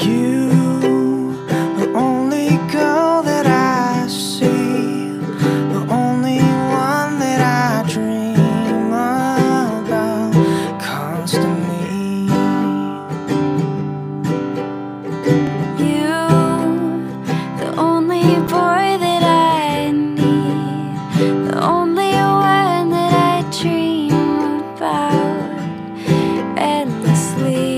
You, the only girl that I see, the only one that I dream about constantly. You, the only boy that I need, the only one that I dream about endlessly.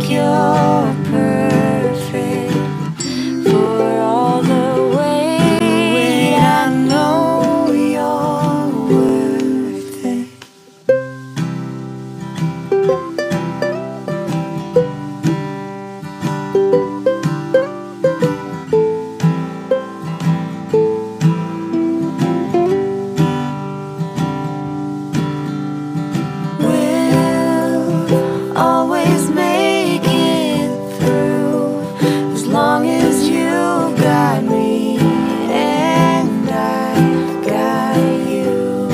You're perfect for all the wait. I know you're worth it. We'll always make it through as long as you got me and I got you.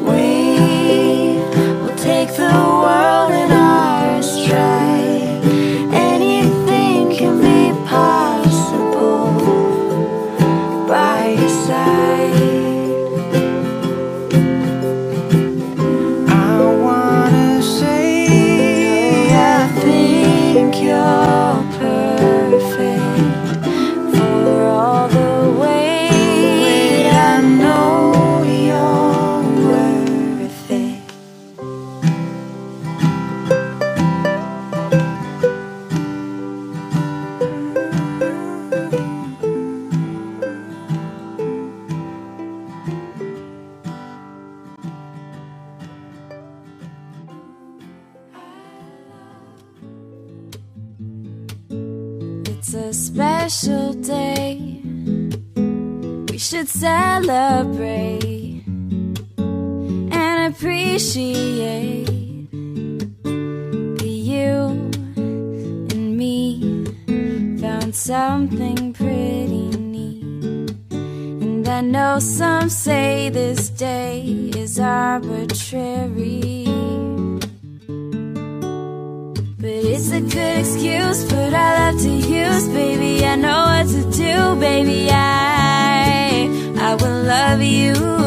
We will take the world in our stride. Anything can be possible by your side. You're perfect for all the wait. I know you're worth it. It's a special day, we should celebrate and appreciate that you and me found something pretty neat. And I know some say this day is arbitrary, but it's a good excuse, put our love to use, baby. I know what to do, baby. I will love you.